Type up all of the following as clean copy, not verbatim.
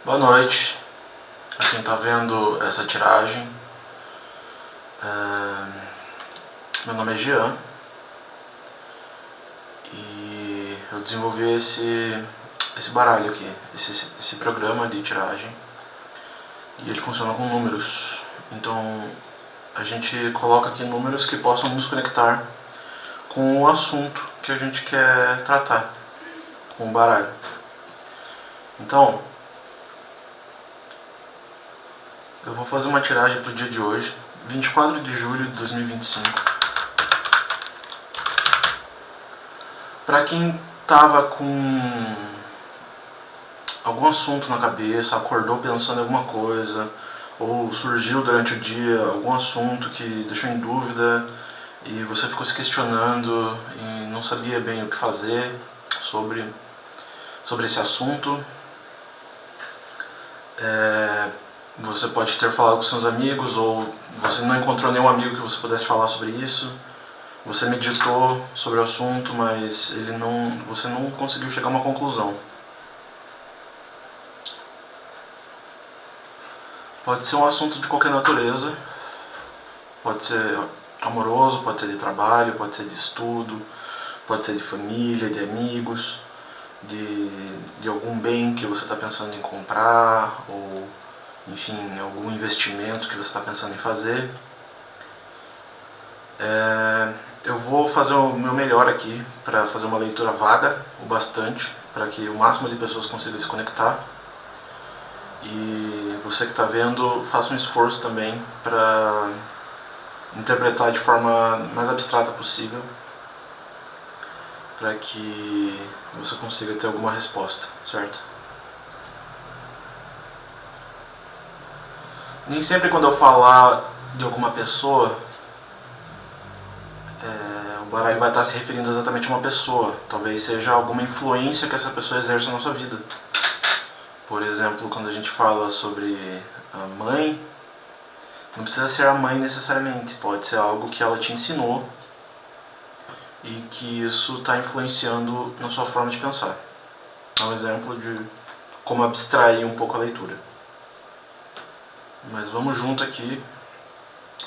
Boa noite a quem está vendo essa tiragem. Meu nome é Jean e eu desenvolvi esse baralho aqui, esse programa de tiragem, e ele funciona com números. Então a gente coloca aqui números que possam nos conectar com o assunto que a gente quer tratar com o baralho. Então eu vou fazer uma tiragem para o dia de hoje, 24 de julho de 2025. Para quem tava com algum assunto na cabeça, acordou pensando em alguma coisa, ou surgiu durante o dia algum assunto que deixou em dúvida e você ficou se questionando e não sabia bem o que fazer sobre esse assunto, você pode ter falado com seus amigos, ou você não encontrou nenhum amigo que você pudesse falar sobre isso. Você meditou sobre o assunto, mas você não conseguiu chegar a uma conclusão. Pode ser um assunto de qualquer natureza, pode ser amoroso, pode ser de trabalho, pode ser de estudo, pode ser de família, de amigos, de algum bem que você está pensando em comprar, ou enfim, algum investimento que você está pensando em fazer. Eu vou fazer o meu melhor aqui para fazer uma leitura vaga o bastante, para que o máximo de pessoas consiga se conectar. E você que está vendo, faça um esforço também para interpretar de forma mais abstrata possível, para que você consiga ter alguma resposta, certo? Nem sempre quando eu falar de alguma pessoa, o baralho vai estar se referindo exatamente a uma pessoa. Talvez seja alguma influência que essa pessoa exerce na nossa vida. Por exemplo, quando a gente fala sobre a mãe, não precisa ser a mãe necessariamente, pode ser algo que ela te ensinou e que isso está influenciando na sua forma de pensar. É um exemplo de como abstrair um pouco a leitura. Mas vamos junto aqui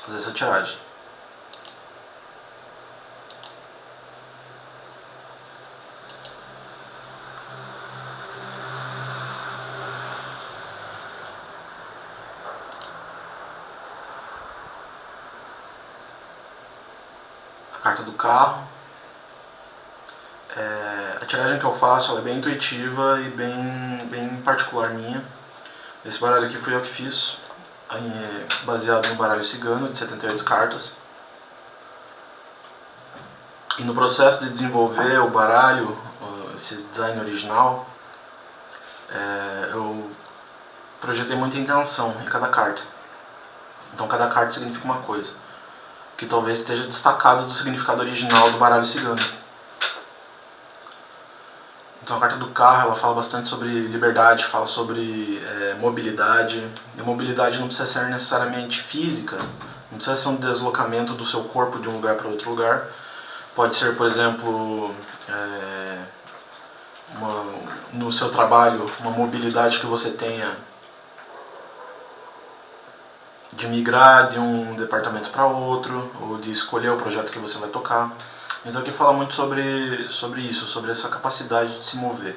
fazer essa tiragem. A carta do carro. A tiragem que eu faço ela é bem intuitiva e bem particular minha. Esse baralho aqui fui eu que fiz, baseado no baralho cigano de 78 cartas. E no processo de desenvolver o baralho, esse design original, eu projetei muita intenção em cada carta. Então cada carta significa uma coisa, que talvez esteja destacado do significado original do baralho cigano. Então a carta do carro ela fala bastante sobre liberdade, fala sobre mobilidade. E mobilidade não precisa ser necessariamente física, não precisa ser um deslocamento do seu corpo de um lugar para outro lugar. Pode ser, por exemplo, no seu trabalho, uma mobilidade que você tenha de migrar de um departamento para outro, ou de escolher o projeto que você vai tocar. Então aqui fala muito sobre isso, sobre essa capacidade de se mover.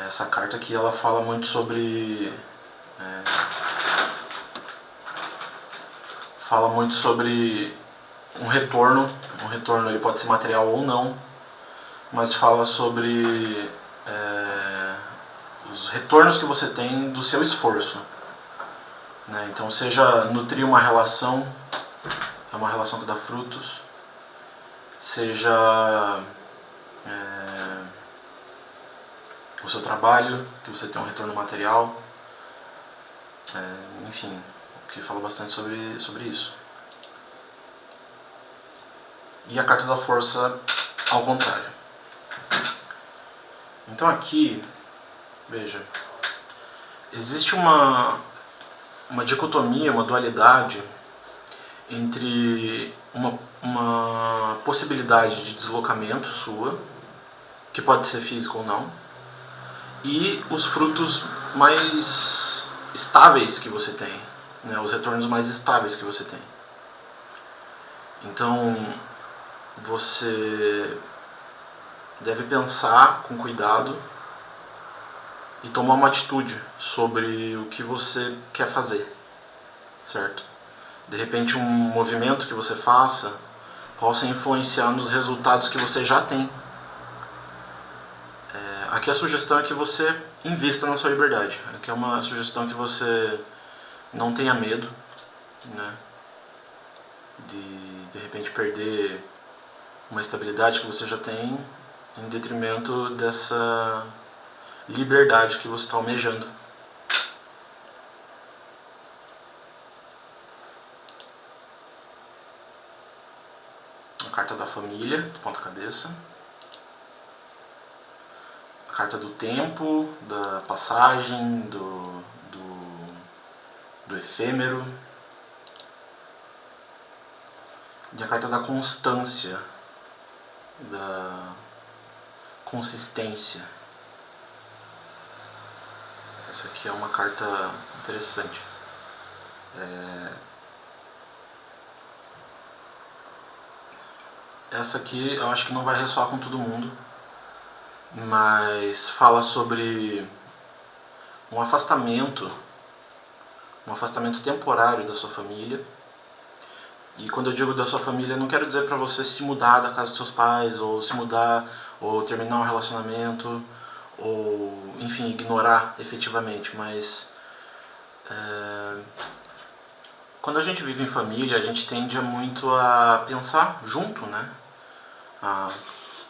Essa carta aqui ela fala muito sobre um retorno. Um retorno ele pode ser material ou não, mas fala sobre os retornos que você tem do seu esforço. Então seja nutrir uma relação, é uma relação que dá frutos, seja o seu trabalho, que você tem um retorno material, enfim, que fala bastante sobre isso. E a carta da força ao contrário. Então aqui, veja, existe uma dicotomia, uma dualidade entre uma possibilidade de deslocamento sua que pode ser físico ou não, e os frutos mais estáveis que você tem, né, os retornos mais estáveis que você tem. Então, você deve pensar com cuidado e tomar uma atitude sobre o que você quer fazer, certo? De repente, um movimento que você faça possa influenciar nos resultados que você já tem. Aqui a sugestão é que você invista na sua liberdade. Aqui é uma sugestão que você não tenha medo, né, de repente perder uma estabilidade que você já tem em detrimento dessa liberdade que você está almejando. A carta da família, do ponta-cabeça. A carta do tempo, da passagem, do efêmero. E a carta da constância, da consistência. Essa aqui é uma carta interessante. Essa aqui eu acho que não vai ressoar com todo mundo, mas fala sobre um afastamento temporário da sua família. E quando eu digo da sua família, não quero dizer para você se mudar da casa dos seus pais, ou se mudar, ou terminar um relacionamento, ou, enfim, ignorar efetivamente, mas quando a gente vive em família, a gente tende muito a pensar junto, né? A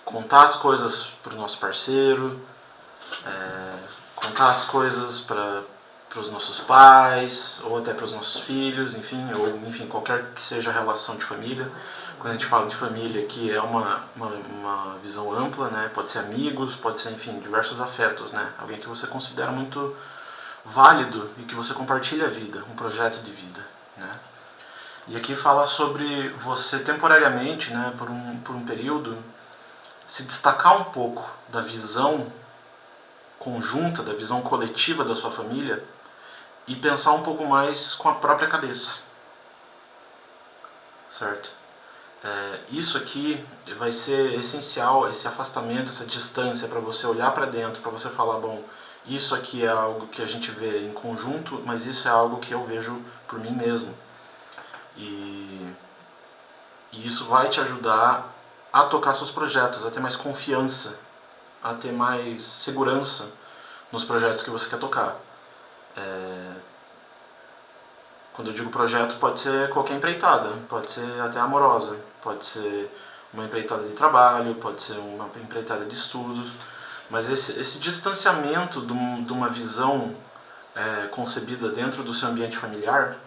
contar as coisas para o nosso parceiro, contar as coisas para os nossos pais, ou até para os nossos filhos, enfim, qualquer que seja a relação de família. Quando a gente fala de família aqui é uma visão ampla, né? Pode ser amigos, pode ser, enfim, diversos afetos, né? Alguém que você considera muito válido e que você compartilha a vida, um projeto de vida, né? E aqui fala sobre você temporariamente, né, por um período, se destacar um pouco da visão conjunta, da visão coletiva da sua família e pensar um pouco mais com a própria cabeça, certo? Isso aqui vai ser essencial, esse afastamento, essa distância, para você olhar para dentro, para você falar, bom, isso aqui é algo que a gente vê em conjunto, mas isso é algo que eu vejo por mim mesmo. E isso vai te ajudar a tocar seus projetos, a ter mais confiança, a ter mais segurança nos projetos que você quer tocar. Quando eu digo projeto, pode ser qualquer empreitada, pode ser até amorosa, pode ser uma empreitada de trabalho, pode ser uma empreitada de estudos, mas esse distanciamento de uma visão concebida dentro do seu ambiente familiar,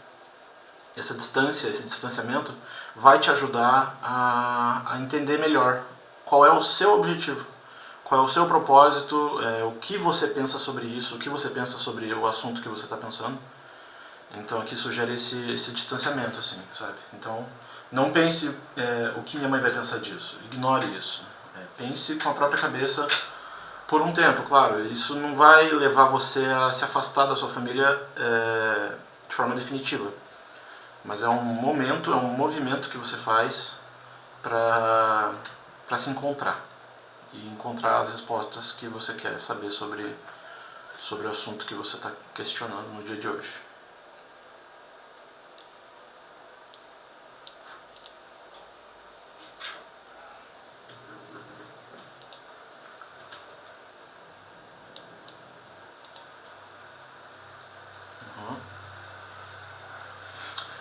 essa distância, esse distanciamento, vai te ajudar a entender melhor qual é o seu objetivo, qual é o seu propósito, o que você pensa sobre isso, o que você pensa sobre o assunto que você está pensando. Então aqui sugere esse distanciamento, assim, sabe? Então não pense o que minha mãe vai pensar disso, ignore isso. Pense com a própria cabeça por um tempo, claro. Isso não vai levar você a se afastar da sua família de forma definitiva. Mas é um momento, é um movimento que você faz para se encontrar e encontrar as respostas que você quer saber sobre o assunto que você está questionando no dia de hoje.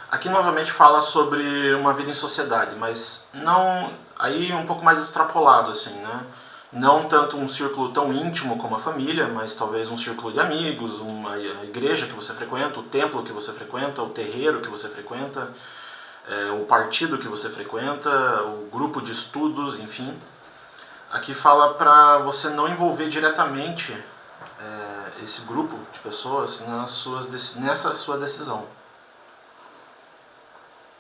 Aqui novamente fala sobre uma vida em sociedade, mas não aí um pouco mais extrapolado, assim, né? Não tanto um círculo tão íntimo como a família, mas talvez um círculo de amigos, a igreja que você frequenta, o templo que você frequenta, o terreiro que você frequenta, o partido que você frequenta, o grupo de estudos, enfim. Aqui fala para você não envolver diretamente esse grupo de pessoas nessa sua decisão.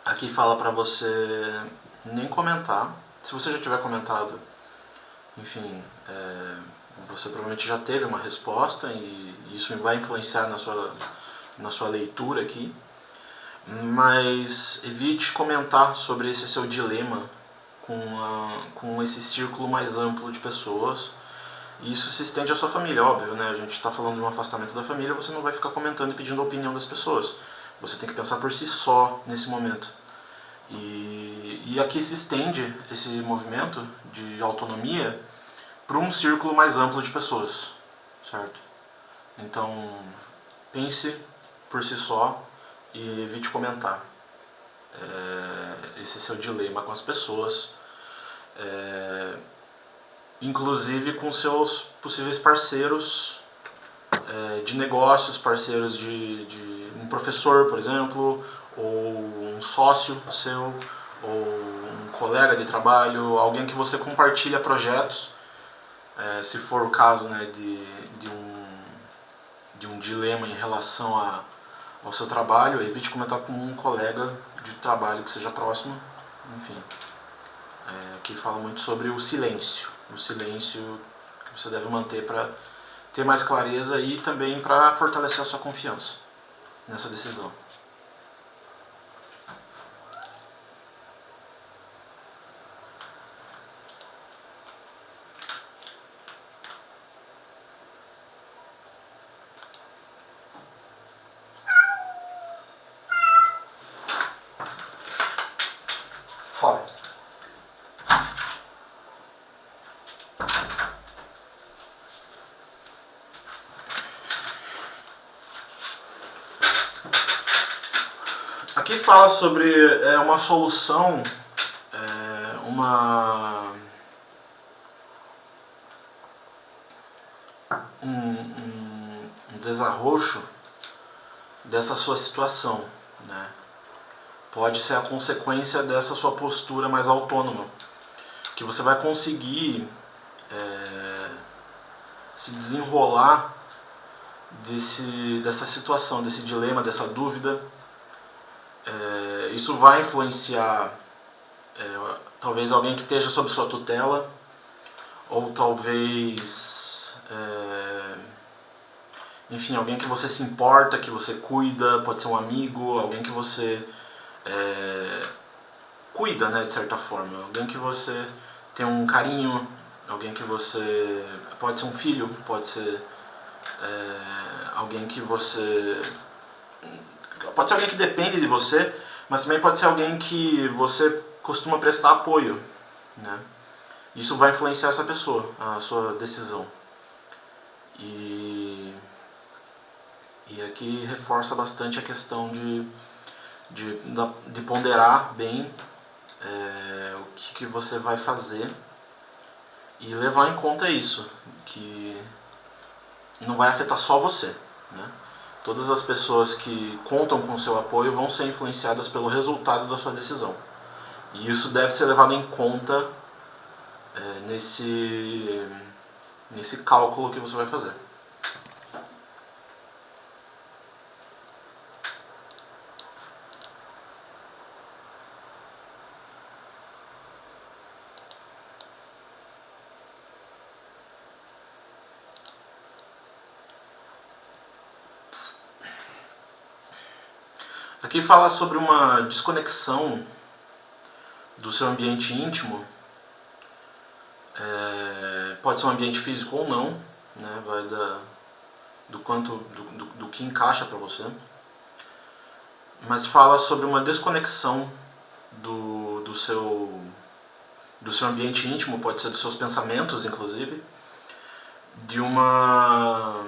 Aqui fala para você nem comentar. Se você já tiver comentado, enfim, você provavelmente já teve uma resposta e isso vai influenciar na sua leitura aqui, mas evite comentar sobre esse seu dilema com esse círculo mais amplo de pessoas. E isso se estende à sua família, óbvio, né? A gente está falando de um afastamento da família, você não vai ficar comentando e pedindo a opinião das pessoas. Você tem que pensar por si só nesse momento. E aqui se estende esse movimento de autonomia para um círculo mais amplo de pessoas, certo? Então, pense por si só e evite comentar esse seu dilema com as pessoas, inclusive com seus possíveis parceiros de negócios, parceiros de um professor, por exemplo, ou um sócio seu, ou um colega de trabalho, alguém que você compartilha projetos, se for o caso, né, de um dilema em relação ao seu trabalho, evite comentar com um colega de trabalho que seja próximo, enfim. Aqui fala muito sobre o silêncio que você deve manter para ter mais clareza e também para fortalecer a sua confiança nessa decisão. Fora. Aqui fala sobre uma solução, um desarrocho dessa sua situação, né? Pode ser a consequência dessa sua postura mais autônoma, que você vai conseguir se desenrolar dessa situação, desse dilema, dessa dúvida. Isso vai influenciar talvez alguém que esteja sob sua tutela, ou talvez enfim, alguém que você se importa, que você cuida, pode ser um amigo, alguém que você cuida, né, de certa forma, alguém que você tem um carinho, alguém que você... pode ser um filho, pode ser alguém que você... pode ser alguém que depende de você, mas também pode ser alguém que você costuma prestar apoio, né? Isso vai influenciar essa pessoa, a sua decisão. E aqui reforça bastante a questão de ponderar bem o que você vai fazer e levar em conta isso, que não vai afetar só você, né? Todas as pessoas que contam com o seu apoio vão ser influenciadas pelo resultado da sua decisão. E isso deve ser levado em conta nesse cálculo que você vai fazer. Aqui fala sobre uma desconexão do seu ambiente íntimo, pode ser um ambiente físico ou não, né? Vai do que encaixa para você, mas fala sobre uma desconexão do seu ambiente íntimo, pode ser dos seus pensamentos, inclusive, de uma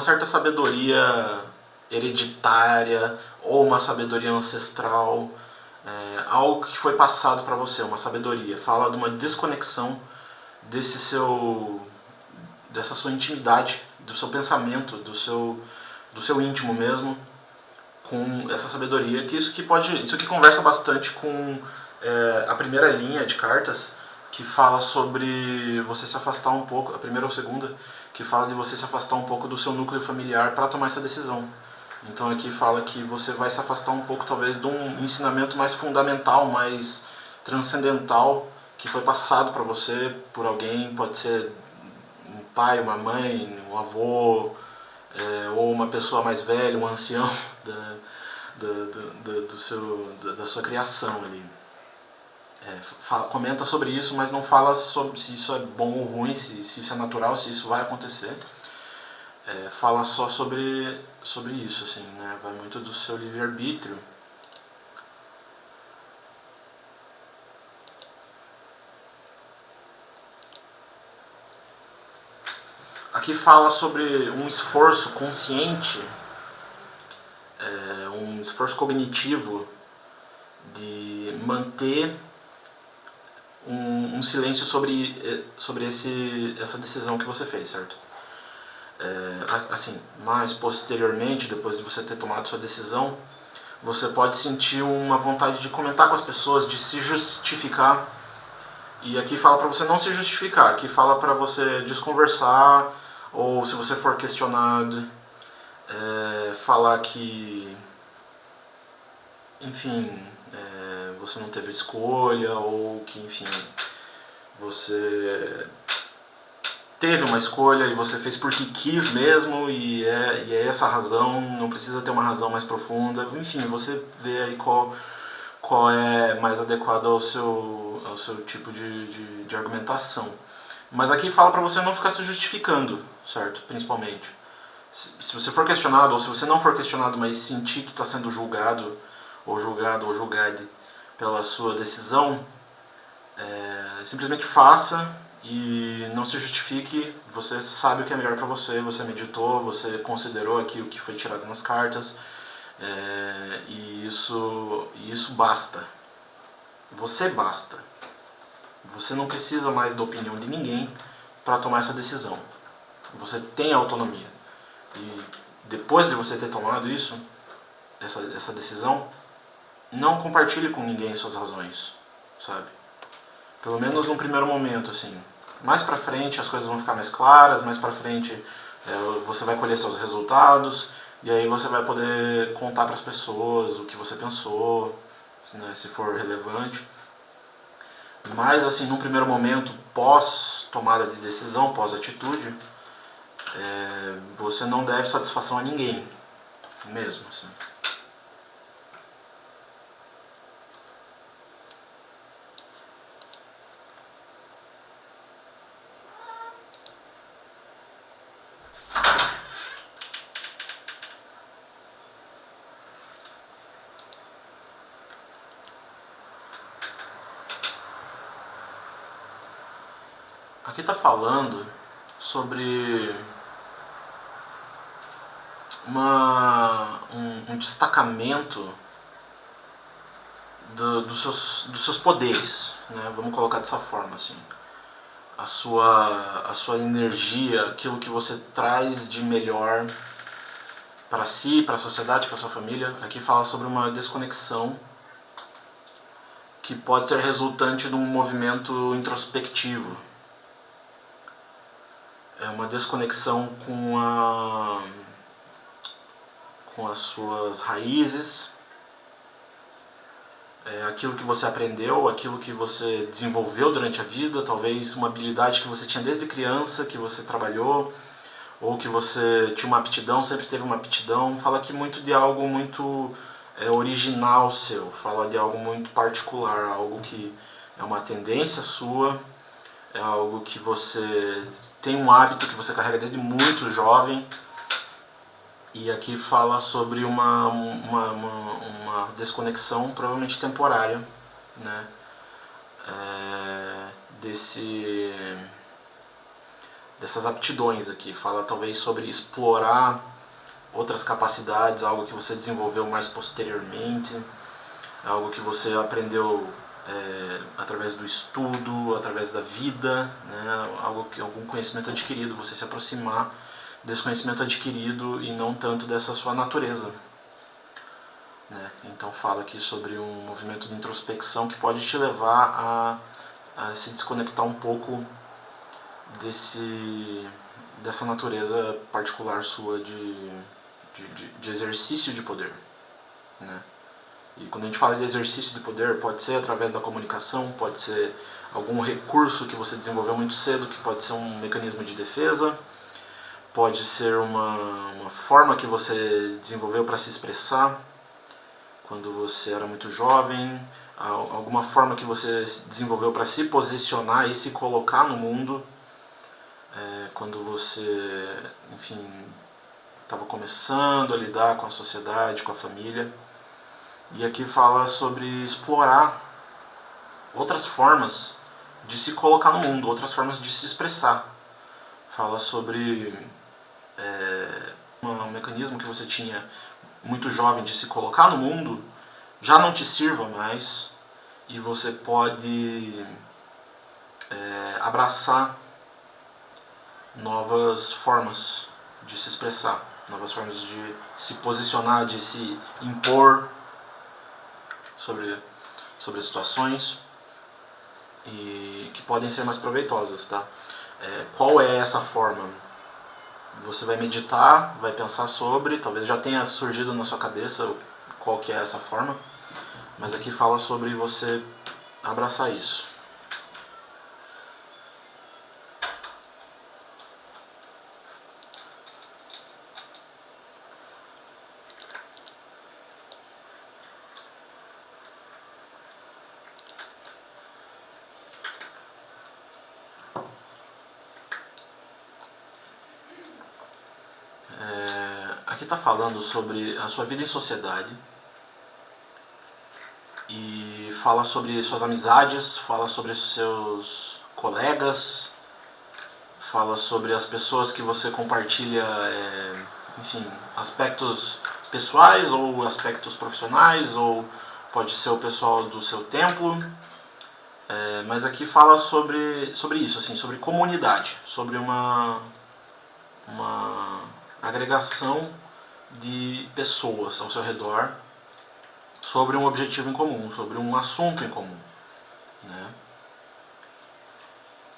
certa sabedoria hereditária ou uma sabedoria ancestral, algo que foi passado para você, uma sabedoria. Fala de uma desconexão dessa sua intimidade, do seu pensamento, do seu íntimo mesmo, com essa sabedoria. Isso que conversa bastante com a primeira linha de cartas, que fala sobre você se afastar um pouco, a primeira ou segunda, que fala de você se afastar um pouco do seu núcleo familiar para tomar essa decisão. Então aqui fala que você vai se afastar um pouco talvez de um ensinamento mais fundamental, mais transcendental, que foi passado para você por alguém, pode ser um pai, uma mãe, um avô, ou uma pessoa mais velha, um ancião da sua criação ali. Comenta sobre isso, mas não fala sobre se isso é bom ou ruim, se isso é natural, se isso vai acontecer. Fala só sobre isso, assim, né? Vai muito do seu livre-arbítrio. Aqui fala sobre um esforço consciente, um esforço cognitivo de manter um silêncio sobre essa decisão que você fez, certo? Assim, mais posteriormente, depois de você ter tomado sua decisão, você pode sentir uma vontade de comentar com as pessoas, de se justificar. E aqui fala para você não se justificar, aqui fala para você desconversar, ou se você for questionado, falar que, enfim, você não teve escolha, ou que, enfim, você teve uma escolha e você fez porque quis mesmo, e é essa a razão, não precisa ter uma razão mais profunda. Enfim, você vê aí qual é mais adequado ao seu tipo de argumentação. Mas aqui fala para você não ficar se justificando, certo? Principalmente. Se você for questionado, ou se você não for questionado, mas sentir que está sendo julgado ou julgado pela sua decisão, simplesmente faça e não se justifique. Você sabe o que é melhor para você, você meditou, você considerou aqui o que foi tirado nas cartas, e isso basta. Você basta. Você não precisa mais da opinião de ninguém para tomar essa decisão. Você tem autonomia. E depois de você ter tomado essa decisão, não compartilhe com ninguém suas razões, sabe? Pelo menos num primeiro momento, assim. Mais pra frente as coisas vão ficar mais claras, mais pra frente você vai colher seus resultados, e aí você vai poder contar para as pessoas o que você pensou, né, se for relevante. Mas, assim, num primeiro momento, pós tomada de decisão, pós atitude, você não deve satisfação a ninguém, mesmo, assim. Aqui está falando sobre um destacamento dos seus poderes, né? Vamos colocar dessa forma, assim. A sua energia, aquilo que você traz de melhor para si, para a sociedade, para sua família. Aqui fala sobre uma desconexão que pode ser resultante de um movimento introspectivo. É uma desconexão com as suas raízes, aquilo que você aprendeu, aquilo que você desenvolveu durante a vida, talvez uma habilidade que você tinha desde criança, que você trabalhou, ou que você tinha uma aptidão, sempre teve uma aptidão. Fala aqui muito de algo muito original seu, fala de algo muito particular, algo que é uma tendência sua, é algo que você tem um hábito que você carrega desde muito jovem. E aqui fala sobre uma desconexão, provavelmente temporária, né? Dessas aptidões aqui. Fala talvez sobre explorar outras capacidades, algo que você desenvolveu mais posteriormente, algo que você aprendeu através do estudo, através da vida, né? Algum conhecimento adquirido, você se aproximar desse conhecimento adquirido e não tanto dessa sua natureza, né? Então fala aqui sobre um movimento de introspecção que pode te levar a se desconectar um pouco dessa natureza particular sua de exercício de poder, né? E quando a gente fala de exercício de poder, pode ser através da comunicação, pode ser algum recurso que você desenvolveu muito cedo, que pode ser um mecanismo de defesa, pode ser uma forma que você desenvolveu para se expressar quando você era muito jovem, alguma forma que você desenvolveu para se posicionar e se colocar no mundo quando você, enfim, estava começando a lidar com a sociedade, com a família. E aqui fala sobre explorar outras formas de se colocar no mundo, outras formas de se expressar. Fala sobre um mecanismo que você tinha muito jovem de se colocar no mundo, já não te sirva mais e você pode abraçar novas formas de se expressar, novas formas de se posicionar, de se impor sobre situações e que podem ser mais proveitosas, tá? Qual é essa forma? Você vai meditar, vai pensar sobre, talvez já tenha surgido na sua cabeça qual que é essa forma, mas aqui fala sobre você abraçar isso. Aqui está falando sobre a sua vida em sociedade e fala sobre suas amizades, fala sobre seus colegas, fala sobre as pessoas que você compartilha, enfim, aspectos pessoais ou aspectos profissionais, ou pode ser o pessoal do seu templo, mas aqui fala sobre isso, assim, sobre comunidade, sobre uma agregação de pessoas ao seu redor sobre um objetivo em comum, sobre um assunto em comum, né?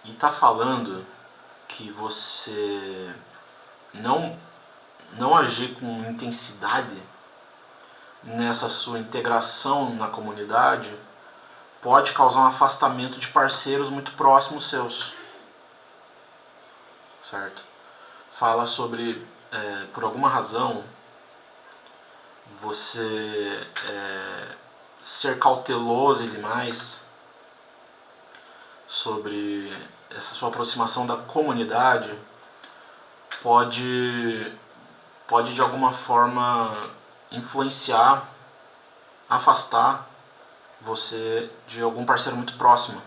E está falando que você não agir com intensidade nessa sua integração na comunidade pode causar um afastamento de parceiros muito próximos seus, certo? Fala sobre, por alguma razão, você ser cauteloso demais sobre essa sua aproximação da comunidade pode de alguma forma influenciar, afastar você de algum parceiro muito próximo,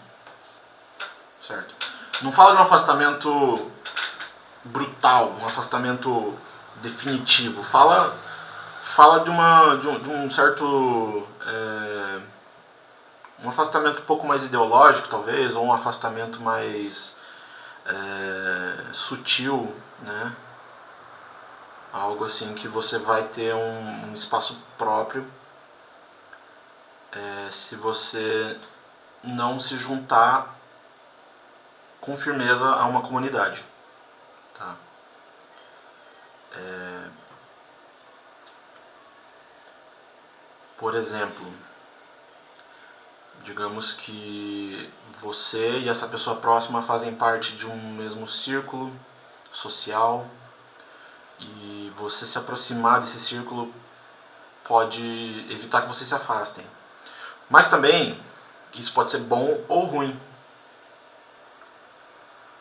certo? Não fala de um afastamento brutal, um afastamento definitivo, fala de um certo um afastamento um pouco mais ideológico, talvez, ou um afastamento mais sutil, né? Algo assim que você vai ter um espaço próprio se você não se juntar com firmeza a uma comunidade, tá? Por exemplo, digamos que você e essa pessoa próxima fazem parte de um mesmo círculo social e você se aproximar desse círculo pode evitar que vocês se afastem. Mas também isso pode ser bom ou ruim.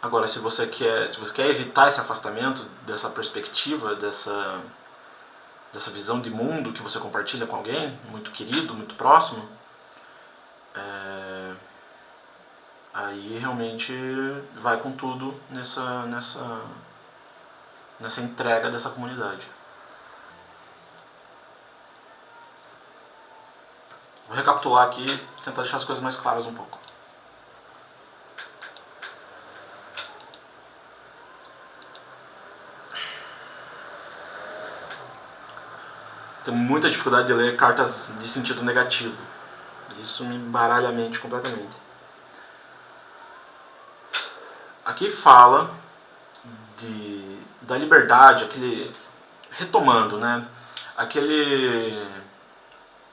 Agora, se você quer evitar esse afastamento, dessa perspectiva, dessa visão de mundo que você compartilha com alguém, muito querido, muito próximo, aí realmente vai com tudo nessa entrega dessa comunidade. Vou recapitular aqui e tentar deixar as coisas mais claras um pouco. Tenho muita dificuldade de ler cartas de sentido negativo. Isso me embaralha a mente completamente. Aqui fala da liberdade, retomando, né?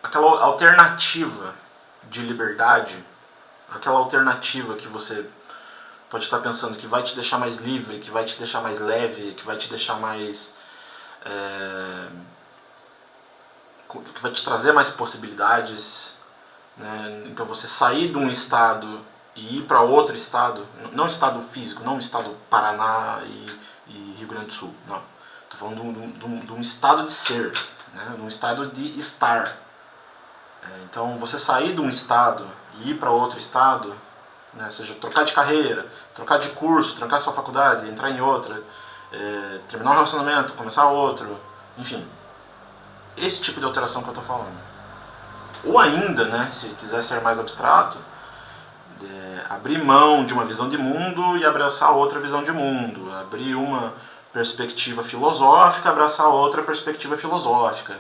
aquela alternativa de liberdade, aquela alternativa que você pode estar pensando que vai te deixar mais livre, que vai te deixar mais leve, que vai te deixar mais... que vai te trazer mais possibilidades, né? Então você sair de um estado e ir para outro estado, não estado físico, não estado Paraná e Rio Grande do Sul, não. Estou falando de um estado de ser, né? De um estado de estar. Então você sair de um estado e ir para outro estado, né? Ou seja, trocar de carreira, trocar de curso, trancar sua faculdade, entrar em outra, terminar um relacionamento, começar outro, enfim. Esse tipo de alteração que eu estou falando. Ou ainda, né, se quiser ser mais abstrato, abrir mão de uma visão de mundo e abraçar outra visão de mundo. Abrir uma perspectiva filosófica, abraçar outra perspectiva filosófica.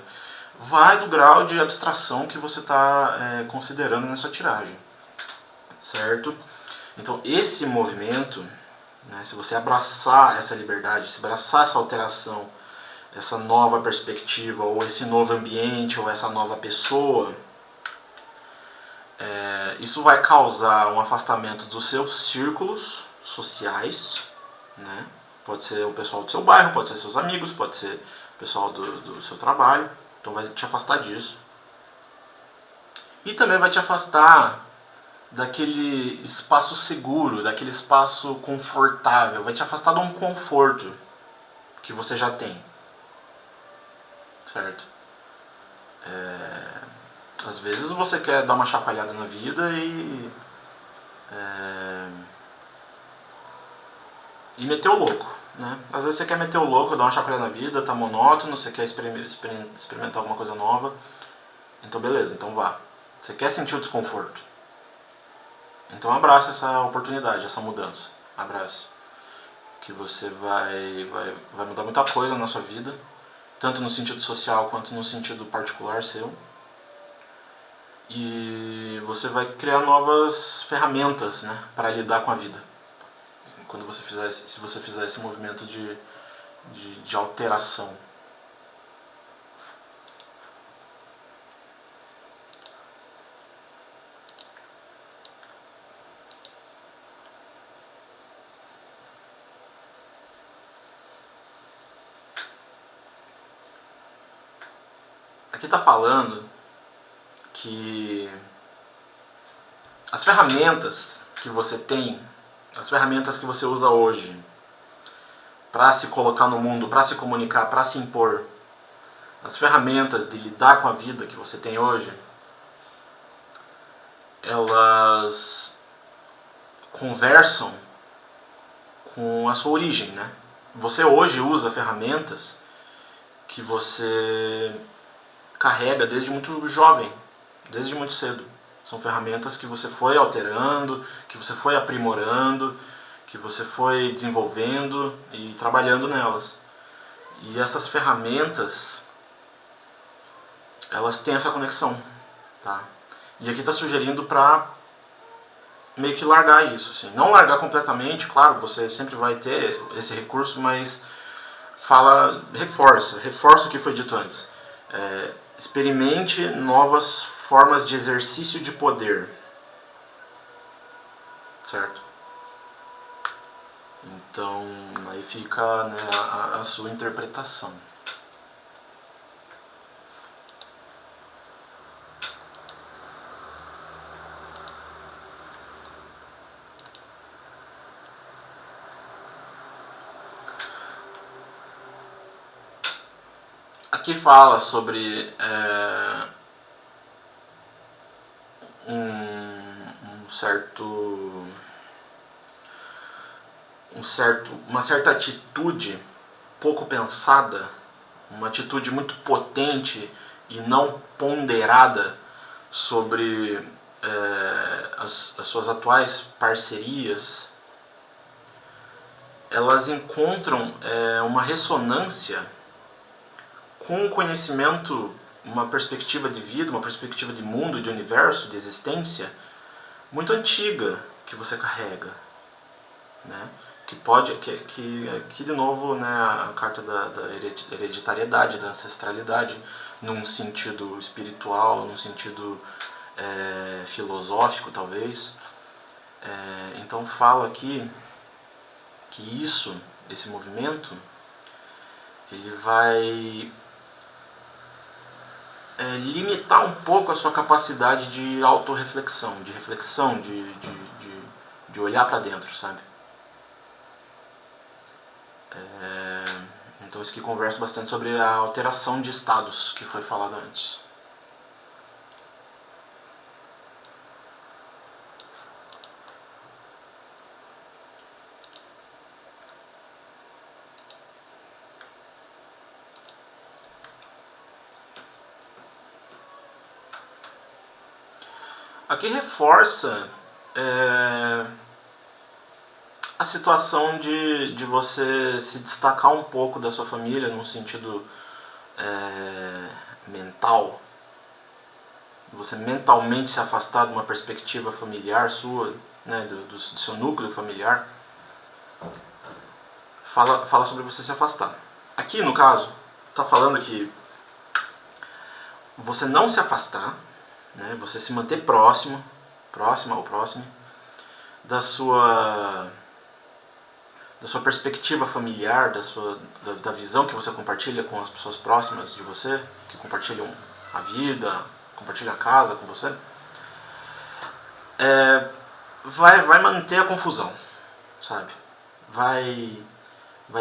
Vai do grau de abstração que você está considerando nessa tiragem. Certo? Então esse movimento, né, se você abraçar essa liberdade, se abraçar essa alteração, essa nova perspectiva, ou esse novo ambiente, ou essa nova pessoa, isso vai causar um afastamento dos seus círculos sociais, né? Pode ser o pessoal do seu bairro, pode ser seus amigos, pode ser o pessoal do seu trabalho, então vai te afastar disso. E também vai te afastar daquele espaço seguro, daquele espaço confortável, vai te afastar de um conforto que você já tem. Certo? Às vezes você quer dar uma chacoalhada na vida e meter o louco, né? Às vezes você quer meter o louco, dar uma chacoalhada na vida, tá monótono, você quer experimentar alguma coisa nova, então beleza, então vá. Você quer sentir o desconforto, então abraça essa oportunidade, essa mudança, abraça. Que você vai mudar muita coisa na sua vida, tanto no sentido social quanto no sentido particular seu. E você vai criar novas ferramentas, né, para lidar com a vida. Quando você fizer, se você fizer esse movimento de alteração. Aqui está falando que as ferramentas que você tem, as ferramentas que você usa hoje para se colocar no mundo, para se comunicar, para se impor, as ferramentas de lidar com a vida que você tem hoje, elas conversam com a sua origem, né? Você hoje usa ferramentas que você carrega desde muito jovem, desde muito cedo. São ferramentas que você foi alterando, que você foi aprimorando, que você foi desenvolvendo e trabalhando nelas. E essas ferramentas, elas têm essa conexão, tá? E aqui está sugerindo para meio que largar isso, assim. Não largar completamente, claro, você sempre vai ter esse recurso, mas reforça o que foi dito antes. Experimente novas formas de exercício de poder, certo? Então aí fica, né, a sua interpretação. Aqui fala sobre uma certa atitude pouco pensada, uma atitude muito potente e não ponderada sobre as suas atuais parcerias. Elas encontram uma ressonância com um conhecimento, uma perspectiva de vida, uma perspectiva de mundo, de universo, de existência muito antiga que você carrega, né? Que pode, que aqui de novo, né, a carta da hereditariedade, da ancestralidade, num sentido espiritual, num sentido filosófico talvez. Então fala aqui que esse movimento, ele vai limitar um pouco a sua capacidade de autorreflexão, de reflexão, de olhar para dentro, sabe? Então isso aqui conversa bastante sobre a alteração de estados que foi falado antes. Aqui reforça a situação de você se destacar um pouco da sua família num sentido mental, você mentalmente se afastar de uma perspectiva familiar sua, né, do seu núcleo familiar, fala sobre você se afastar. Aqui no caso, está falando que você não se afastar, né, você se manter próxima ou próximo da sua perspectiva familiar, da visão que você compartilha com as pessoas próximas de você, que compartilham a vida, compartilham a casa com você, vai manter a confusão, sabe? Vai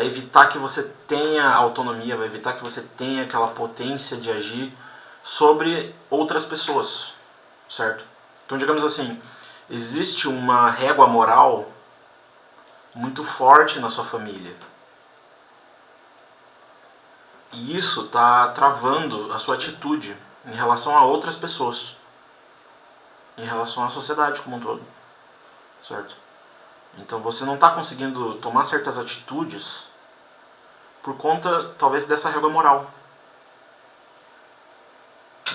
evitar que você tenha autonomia, vai evitar que você tenha aquela potência de agir sobre outras pessoas, certo? Então, digamos assim, existe uma régua moral muito forte na sua família. E isso está travando a sua atitude em relação a outras pessoas, em relação à sociedade como um todo, certo? Então você não está conseguindo tomar certas atitudes por conta, talvez, dessa régua moral.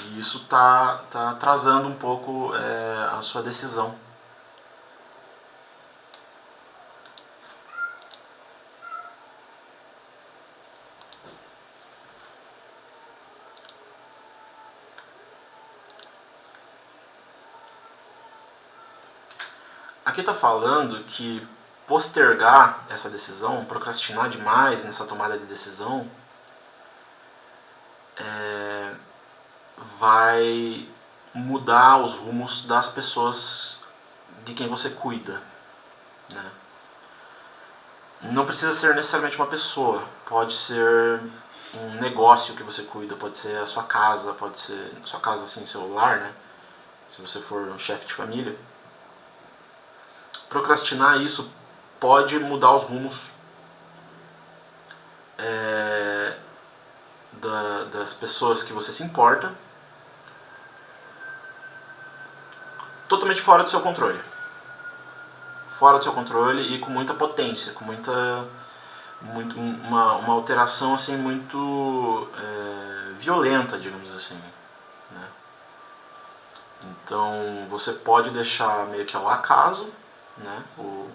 E isso está atrasando um pouco a sua decisão. Aqui está falando que postergar essa decisão, procrastinar demais nessa tomada de decisão, vai mudar os rumos das pessoas de quem você cuida, né? Não precisa ser necessariamente uma pessoa, pode ser um negócio que você cuida, pode ser a sua casa, pode ser sua casa assim, seu lar, né? Se você for um chefe de família. Procrastinar isso pode mudar os rumos das pessoas que você se importa, totalmente fora do seu controle. Fora do seu controle e com muita potência, com uma alteração assim muito violenta, digamos assim, né? Então você pode deixar meio que ao acaso, né, o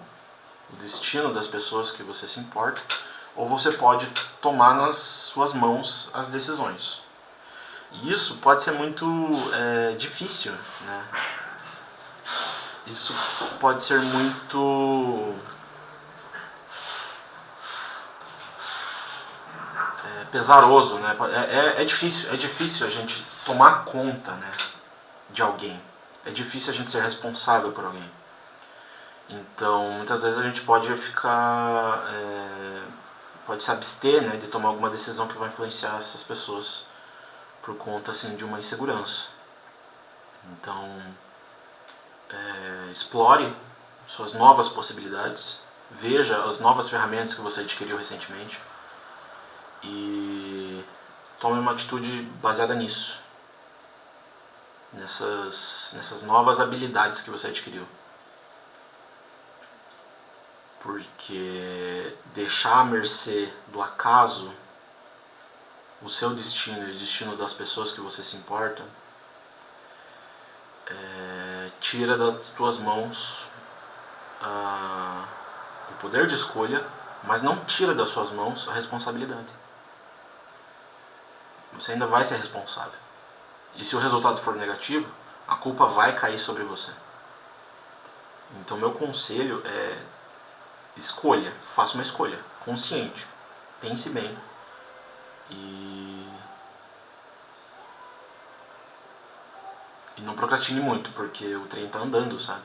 destino das pessoas que você se importa, ou você pode tomar nas suas mãos as decisões. E isso pode ser muito difícil, né? Isso pode ser muito pesaroso, né? É difícil a gente tomar conta, né, de alguém. É difícil a gente ser responsável por alguém. Então, muitas vezes a gente pode ficar, pode se abster, né, de tomar alguma decisão que vai influenciar essas pessoas por conta, assim, de uma insegurança. Então, explore suas novas possibilidades, veja as novas ferramentas que você adquiriu recentemente e tome uma atitude baseada nisso, nessas novas habilidades que você adquiriu. Porque deixar à mercê do acaso o seu destino e o destino das pessoas que você se importa tira das tuas mãos o poder de escolha, mas não tira das suas mãos a responsabilidade. Você ainda vai ser responsável. E se o resultado for negativo, a culpa vai cair sobre você. Então meu conselho é escolha, faça uma escolha consciente. Pense bem. E não procrastine muito, porque o trem tá andando, sabe?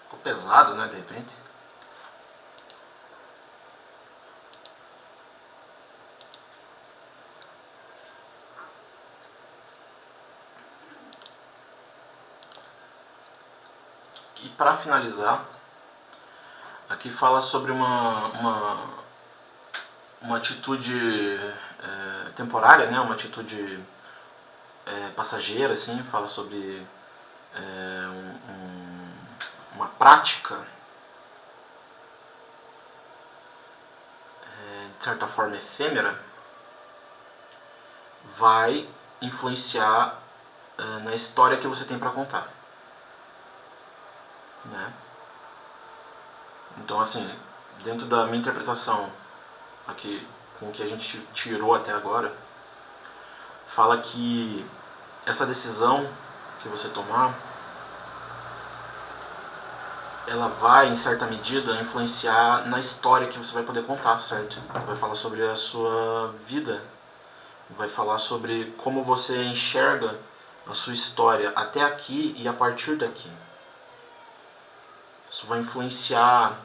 Ficou pesado, né, de repente. E para finalizar, aqui fala sobre uma atitude temporária, né? Uma atitude passageira, assim, fala sobre uma prática de certa forma efêmera, vai influenciar na história que você tem para contar, né? Então, assim, dentro da minha interpretação aqui, com o que a gente tirou até agora, fala que essa decisão que você tomar, ela vai, em certa medida, influenciar na história que você vai poder contar, certo? Vai falar sobre a sua vida, vai falar sobre como você enxerga a sua história até aqui e a partir daqui. Isso vai influenciar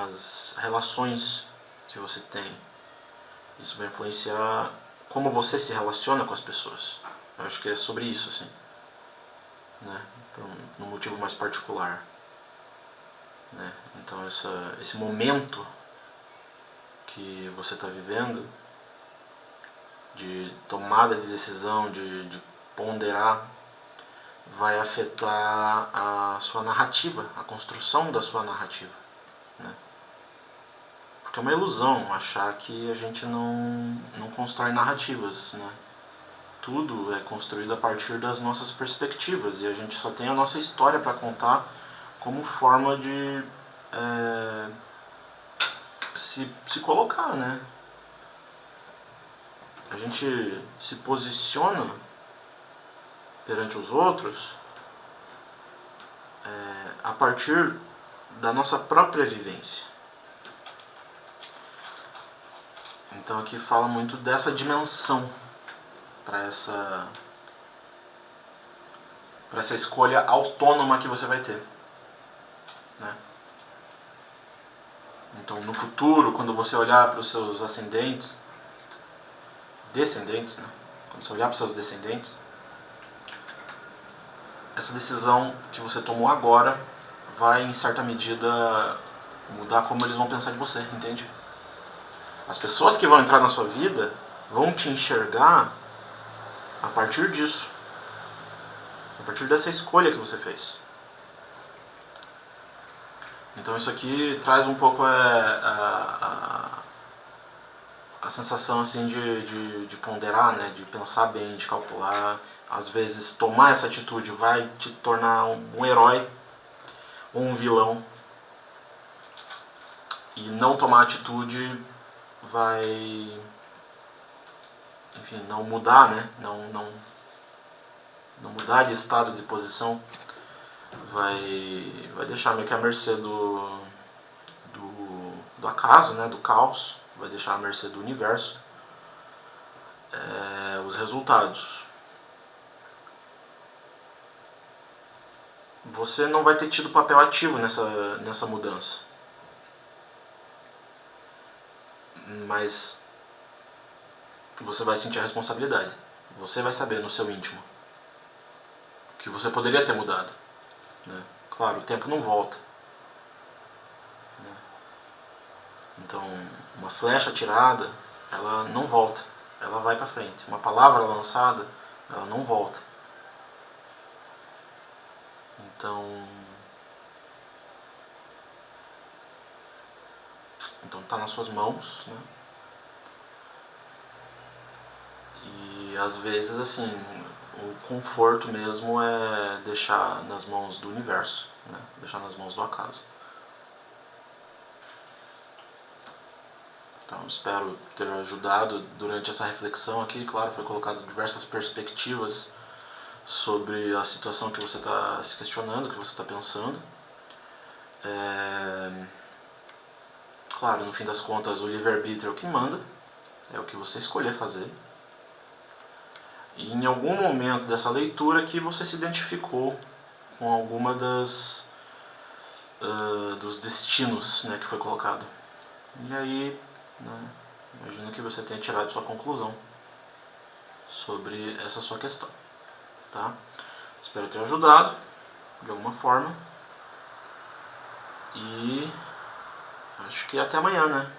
as relações que você tem. Isso vai influenciar como você se relaciona com as pessoas. Eu acho que é sobre isso, assim, né? Por um motivo mais particular, né? Então esse momento que você está vivendo de tomada de decisão, de ponderar, vai afetar a sua narrativa, a construção da sua narrativa, né? Porque é uma ilusão achar que a gente não constrói narrativas, né? Tudo é construído a partir das nossas perspectivas e a gente só tem a nossa história para contar como forma de se colocar, né? A gente se posiciona perante os outros a partir da nossa própria vivência. Então aqui fala muito dessa dimensão para essa escolha autônoma que você vai ter, né? Então no futuro, quando você olhar para os seus descendentes, né? Quando você olhar para os seus descendentes, essa decisão que você tomou agora vai, em certa medida, mudar como eles vão pensar de você, entende? As pessoas que vão entrar na sua vida vão te enxergar a partir disso, a partir dessa escolha que você fez. Então isso aqui traz um pouco a sensação assim de ponderar, né? De pensar bem, de calcular. Às vezes tomar essa atitude vai te tornar um herói ou um vilão. E não tomar atitude vai, enfim, não mudar, né? Não mudar de estado, de posição, vai deixar meio que à mercê do acaso, né? Do caos, vai deixar à mercê do universo os resultados. Você não vai ter tido papel ativo nessa mudança. Mas você vai sentir a responsabilidade. Você vai saber no seu íntimo que você poderia ter mudado, né? Claro, o tempo não volta, né? Então, uma flecha atirada, ela não volta, ela vai para frente. Uma palavra lançada, ela não volta. Então tá nas suas mãos, né? E às vezes, assim, o conforto mesmo é deixar nas mãos do universo, né? Deixar nas mãos do acaso. Então espero ter ajudado durante essa reflexão aqui. Claro, foi colocado diversas perspectivas sobre a situação que você está se questionando, que você está pensando. Claro, no fim das contas, o livre-arbítrio é o que manda, é o que você escolher fazer. E em algum momento dessa leitura que você se identificou com alguma dos destinos, né, que foi colocado. E aí, né, imagino que você tenha tirado sua conclusão sobre essa sua questão. Tá? Espero ter ajudado de alguma forma. E acho que até amanhã, né?